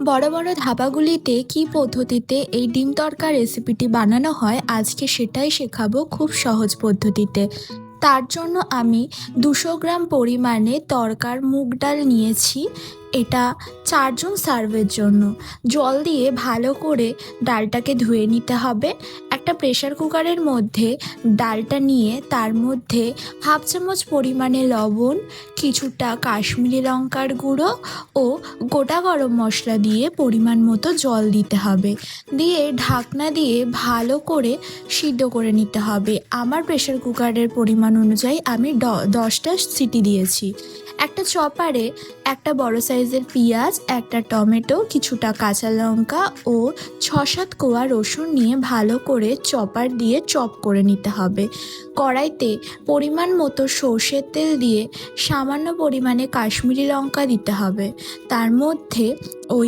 বড় বড় ধাবাগুলিতে কী পদ্ধতিতে এই ডিম তড়কা রেসিপিটি বানানো হয় আজকে সেটাই শেখাবো খুব সহজ পদ্ধতিতে। তার জন্য আমি 200 গ্রাম পরিমাণে তড়কার মুগ ডাল নিয়েছি। এটা 4 জন সার্ভের জন্য। জল দিয়ে ভালো করে ডালটাকে ধুয়ে নিতে হবে। একটা প্রেসার কুকারের মধ্যে ডালটা নিয়ে তার মধ্যে হাফ চামচ পরিমাণে লবণ, কিছুটা কাশ্মীরি লঙ্কার গুঁড়ো ও গোটা গরম মশলা দিয়ে পরিমাণ মতো জল দিতে হবে। দিয়ে ঢাকনা দিয়ে ভালো করে সিদ্ধ করে নিতে হবে। আমার প্রেসার কুকারের পরিমাণ অনুযায়ী আমি 10টা সিটি দিয়েছি। একটা চপারে একটা বড় সাইজের পেঁয়াজ, একটা টমেটো, কিছুটা কাঁচা লঙ্কা ও 6-7 কোয়া রসুন নিয়ে ভালো করে চপার দিয়ে চপ করে নিতে হবে। কড়াইতে পরিমাণ মতো সর্ষের তেল দিয়ে সামান্য পরিমাণে কাশ্মীরি লঙ্কা দিতে হবে। তার মধ্যে ওই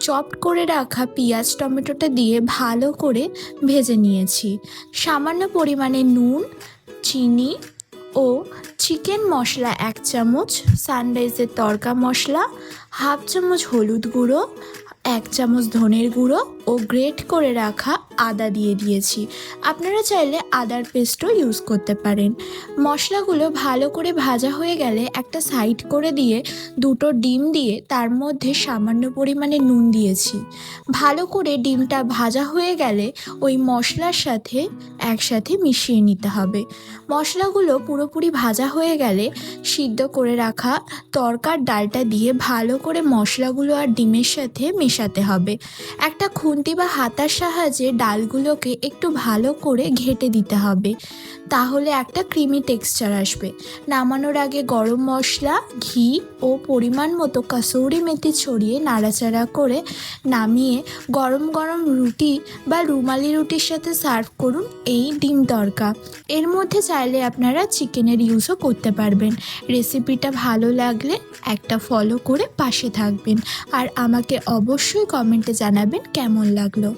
চপ করে রাখা পেঁয়াজ টমেটোটা দিয়ে ভালো করে ভেজে নিয়েছি। সামান্য পরিমাণে নুন, চিনি ও চিকেন মশলা 1 চামচ, সানরাইজের তড়কা মশলা, হাফ চামচ হলুদ গুঁড়ো, 1 চামচ ধনের গুঁড়ো ও গ্রেট করে রাখা আদা দিয়ে দিয়েছি। আপনারা চাইলে আদার পেস্টও ইউজ করতে পারেন। মশলাগুলো ভালো করে ভাজা হয়ে গেলে একটা সাইড করে দিয়ে 2টো ডিম দিয়ে তার মধ্যে সামান্য পরিমাণে নুন দিয়েছি। ভালো করে ডিমটা ভাজা হয়ে গেলে ওই মশলার সাথে একসাথে মিশিয়ে নিতে হবে। মশলাগুলো পুরোপুরি ভাজা হয়ে গেলে সিদ্ধ করে রাখা তড়কার ডালটা দিয়ে ভালো করে মশলাগুলো আর ডিমের সাথে মেশাতে হবে। একটা খুন্তি বা হাতার সাহায্যে ডালগুলোকে একটু ভালো করে ঘেঁটে দিতে হবে, তাহলে একটা ক্রিমি টেক্সচার আসবে। নামানোর আগে গরম মশলা, ঘি ও পরিমাণ মতো কাসুরি মেথি ছড়িয়ে নাড়াচাড়া করে নামিয়ে গরম গরম রুটি বা রুমালি রুটির সাথে সার্ভ করুন এই ডিম তড়কা। এর মধ্যে চাইলে আপনারা চিকেনের ইউজও করতে পারবেন। রেসিপিটা ভালো লাগলে একটা ফলো করে পাশে থাকবেন আর আমাকে অবশ্যই কমেন্টে জানাবেন কেমন লাগলো।